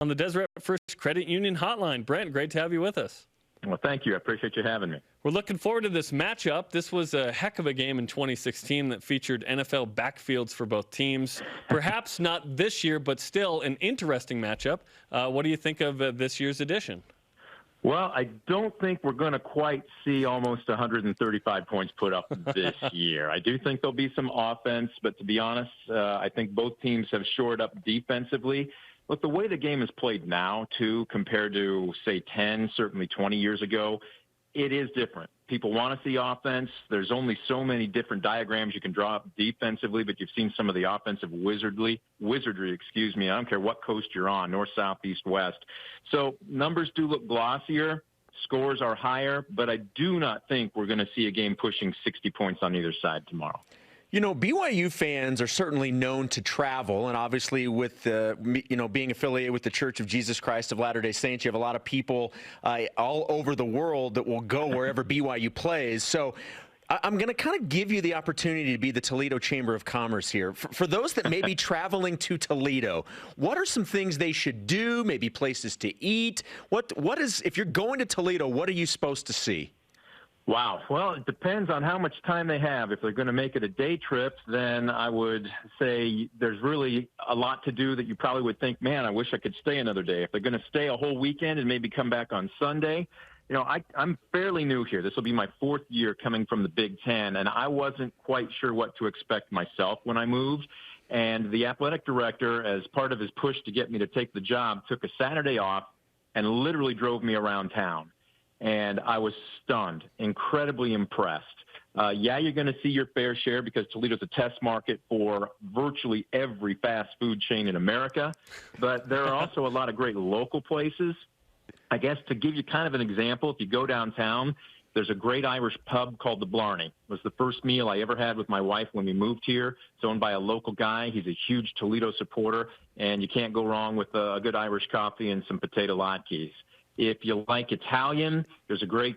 on the Deseret First Credit Union Hotline. Brent, great to have you with us. Well, thank you. I appreciate you having me. We're looking forward to this matchup. This was a heck of a game in 2016 that featured NFL backfields for both teams. Perhaps not this year, but still an interesting matchup. What do you think of this year's edition? Well, I don't think we're going to quite see almost 135 points put up this year. I do think there'll be some offense, but to be honest, I think both teams have shored up defensively. Look, the way the game is played now, too, compared to, say, 10, certainly 20 years ago, it is different. People want to see offense. There's only so many different diagrams you can draw up defensively, but you've seen some of the offensive wizardry, I don't care what coast you're on, north, south, east, west. So numbers do look glossier. Scores are higher, but I do not think we're going to see a game pushing 60 points on either side tomorrow. You know, BYU fans are certainly known to travel, and obviously with, being affiliated with the Church of Jesus Christ of Latter-day Saints, you have a lot of people all over the world that will go wherever BYU plays. So I'm going to kind of give you the opportunity to be the Toledo Chamber of Commerce here. For those that may be traveling to Toledo, what are some things they should do, maybe places to eat? If you're going to Toledo, what are you supposed to see? Wow. Well, it depends on how much time they have. If they're going to make it a day trip, then I would say there's really a lot to do that you probably would think, man, I wish I could stay another day. If they're going to stay a whole weekend and maybe come back on Sunday, you know, I'm fairly new here. This will be my fourth year coming from the Big Ten, and I wasn't quite sure what to expect myself when I moved. And the athletic director, as part of his push to get me to take the job, took a Saturday off and literally drove me around town. And I was stunned, incredibly impressed. You're going to see your fair share because Toledo's a test market for virtually every fast food chain in America. But there are also a lot of great local places. I guess to give you kind of an example, if you go downtown, there's a great Irish pub called the Blarney. It was the first meal I ever had with my wife when we moved here. It's owned by a local guy. He's a huge Toledo supporter, and you can't go wrong with a good Irish coffee and some potato latkes. If you like Italian, there's a great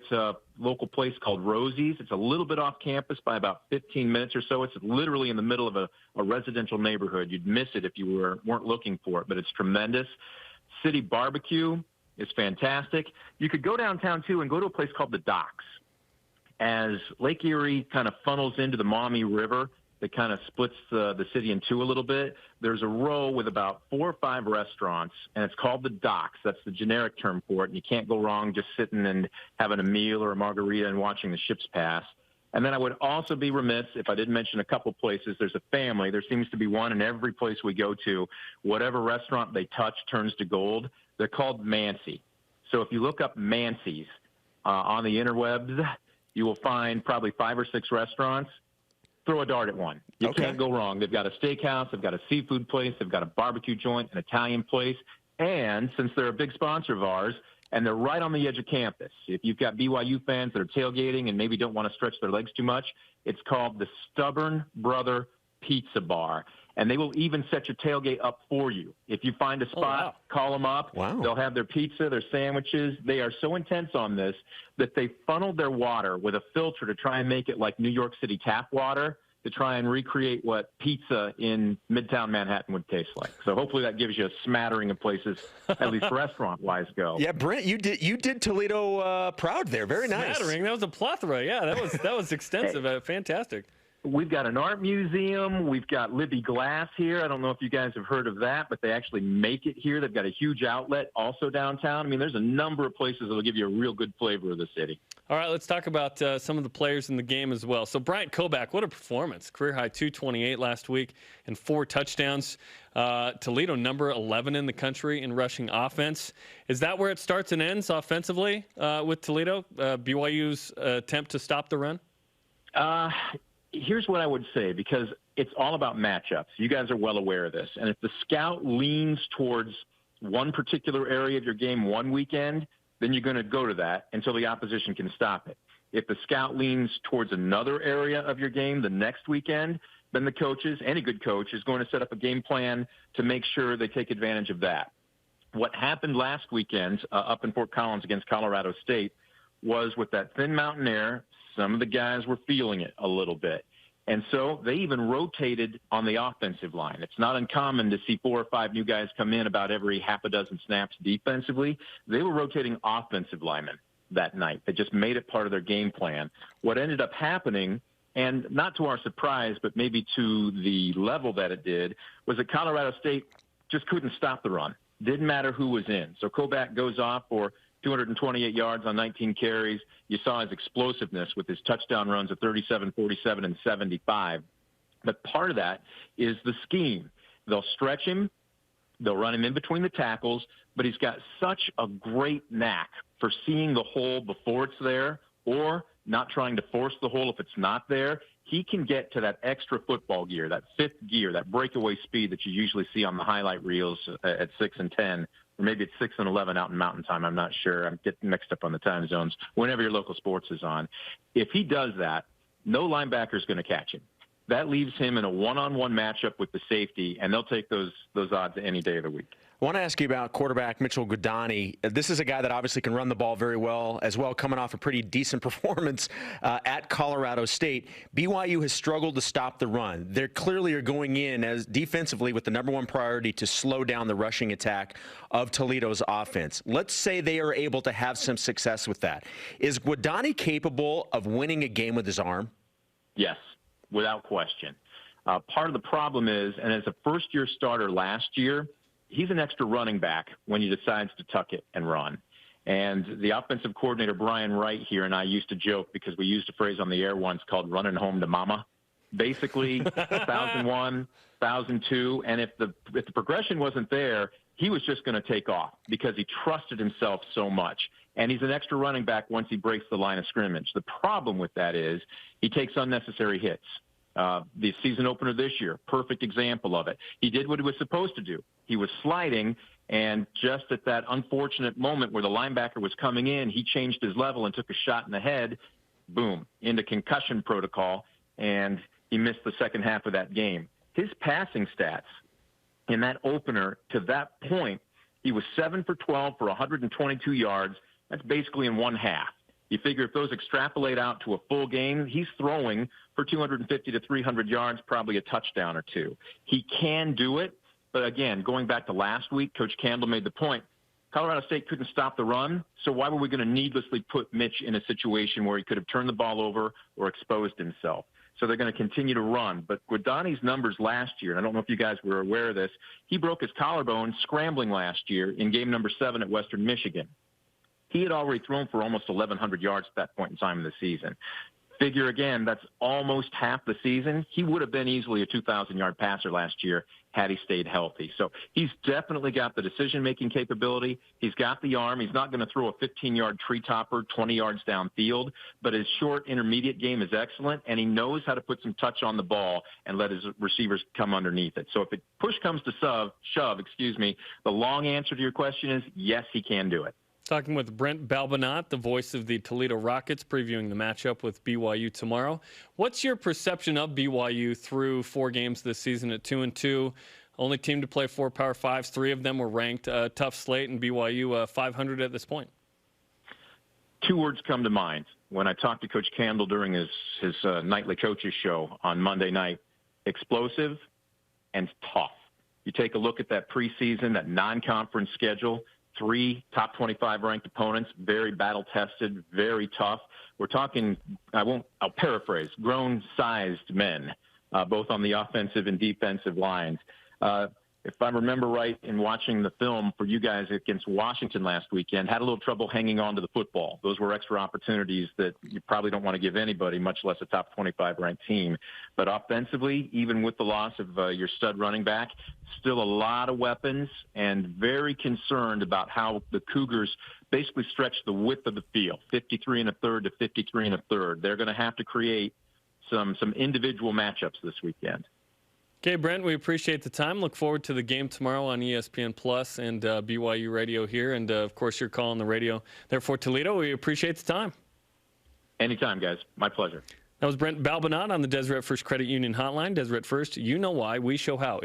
local place called Rosie's. It's a little bit off campus by about 15 minutes or so. It's literally in the middle of a residential neighborhood. You'd miss it if you weren't looking for it, but it's tremendous. City Barbecue is fantastic. You could go downtown, too, and go to a place called the Docks. As Lake Erie kind of funnels into the Maumee River, that kind of splits the city in two a little bit, there's a row with about 4 or 5 restaurants, and it's called the Docks. That's the generic term for it, and you can't go wrong just sitting and having a meal or a margarita and watching the ships pass. And then I would also be remiss if I didn't mention a couple places. There's a family. There seems to be one in every place we go to. Whatever restaurant they touch turns to gold. They're called Mancy. So if you look up Mancy's on the interwebs, you will find probably 5 or 6 restaurants. Throw a dart at one. You can't go wrong. They've got a steakhouse, they've got a seafood place, they've got a barbecue joint, an Italian place, and since they're a big sponsor of ours, and they're right on the edge of campus, if you've got BYU fans that are tailgating and maybe don't want to stretch their legs too much, it's called the Stubborn Brother Pizza Bar. And they will even set your tailgate up for you. If you find a spot, call them up. Wow. They'll have their pizza, their sandwiches. They are so intense on this that they funneled their water with a filter to try and make it like New York City tap water to try and recreate what pizza in Midtown Manhattan would taste like. So hopefully that gives you a smattering of places, at least restaurant-wise, go. Yeah, Brent, you did Toledo proud there. Very nice. Smattering. That was a plethora. Yeah, that was extensive. Hey. Fantastic. We've got an art museum. We've got Libby Glass here. I don't know if you guys have heard of that, but they actually make it here. They've got a huge outlet also downtown. I mean, there's a number of places that will give you a real good flavor of the city. All right, let's talk about some of the players in the game as well. So Bryant Koback, what a performance. Career-high 228 last week and 4 touchdowns. Toledo number 11 in the country in rushing offense. Is that where it starts and ends offensively with Toledo? BYU's attempt to stop the run? Here's what I would say, because it's all about matchups. You guys are well aware of this. And if the scout leans towards one particular area of your game one weekend, then you're going to go to that until the opposition can stop it. If the scout leans towards another area of your game the next weekend, then the coaches, any good coach, is going to set up a game plan to make sure they take advantage of that. What happened last weekend up in Fort Collins against Colorado State was with that thin mountain air, some of the guys were feeling it a little bit. And so they even rotated on the offensive line. It's not uncommon to see 4 or 5 new guys come in about every half a dozen snaps defensively. They were rotating offensive linemen that night. They just made it part of their game plan. What ended up happening, and not to our surprise, but maybe to the level that it did, was that Colorado State just couldn't stop the run. Didn't matter who was in. So Koback goes off for 228 yards on 19 carries. You saw his explosiveness with his touchdown runs of 37, 47, and 75. But part of that is the scheme. They'll stretch him. They'll run him in between the tackles. But he's got such a great knack for seeing the hole before it's there, or not trying to force the hole if it's not there. He can get to that extra football gear, that 5th gear, that breakaway speed that you usually see on the highlight reels at 6 and 10. Or maybe it's 6 and 11 out in Mountain Time. I'm not sure. I'm getting mixed up on the time zones. Whenever your local sports is on. If he does that, no linebacker is going to catch him. That leaves him in a one-on-one matchup with the safety, and they'll take those odds any day of the week. I want to ask you about quarterback Mitchell Guadagni. This is a guy that obviously can run the ball very well, as well, coming off a pretty decent performance at Colorado State. BYU has struggled to stop the run. They clearly are going in as defensively with the #1 priority to slow down the rushing attack of Toledo's offense. Let's say they are able to have some success with that. Is Guadagni capable of winning a game with his arm? Yes, without question. Part of the problem is, and as a first-year starter last year, he's an extra running back when he decides to tuck it and run. And the offensive coordinator, Brian Wright, here, and I used to joke because we used a phrase on the air once called running home to mama. Basically, 1,001, 1,002, and if the progression wasn't there, he was just going to take off because he trusted himself so much. And he's an extra running back once he breaks the line of scrimmage. The problem with that is he takes unnecessary hits. The season opener this year, perfect example of it. He did what he was supposed to do. He was sliding, and just at that unfortunate moment where the linebacker was coming in, he changed his level and took a shot in the head, boom, into concussion protocol, and he missed the second half of that game. His passing stats in that opener to that point, he was 7 for 12 for 122 yards. That's basically in one half. You figure if those extrapolate out to a full game, he's throwing for 250 to 300 yards, probably a touchdown or two. He can do it, but again, going back to last week, Coach Campbell made the point, Colorado State couldn't stop the run, so why were we going to needlessly put Mitch in a situation where he could have turned the ball over or exposed himself? So they're going to continue to run. But Guadagni's numbers last year, and I don't know if you guys were aware of this, he broke his collarbone scrambling last year in game number 7 at Western Michigan. He had already thrown for almost 1,100 yards at that point in time in the season. Figure again, that's almost half the season. He would have been easily a 2,000-yard passer last year had he stayed healthy. So he's definitely got the decision-making capability. He's got the arm. He's not going to throw a 15-yard tree topper 20 yards downfield, but his short intermediate game is excellent, and he knows how to put some touch on the ball and let his receivers come underneath it. So if push comes to shove, the long answer to your question is yes, he can do it. Talking with Brent Balbinot, the voice of the Toledo Rockets, previewing the matchup with BYU tomorrow. What's your perception of BYU through 4 games this season at 2-2? Only team to play 4 Power 5s. 3 of them were ranked. Tough slate, and BYU 500 at this point. 2 words come to mind when I talked to Coach Campbell during his nightly coaches show on Monday night: explosive and tough. You take a look at that preseason, that non-conference schedule. 3 top 25 ranked opponents, very battle-tested, very tough. We're talking, I'll paraphrase, grown-sized men, both on the offensive and defensive lines. If I remember right in watching the film for you guys against Washington last weekend, had a little trouble hanging on to the football. Those were extra opportunities that you probably don't want to give anybody, much less a top 25 ranked team. But offensively, even with the loss of your stud running back, still a lot of weapons, and very concerned about how the Cougars basically stretch the width of the field, 53 1/3 to 53 1/3. They're going to have to create some individual matchups this weekend. Okay, Brent, we appreciate the time. Look forward to the game tomorrow on ESPN Plus and BYU Radio here. And, of course, your call on the radio there for Toledo. We appreciate the time. Anytime, guys. My pleasure. That was Brent Balbinot on the Deseret First Credit Union Hotline. Deseret First, you know why, we show how.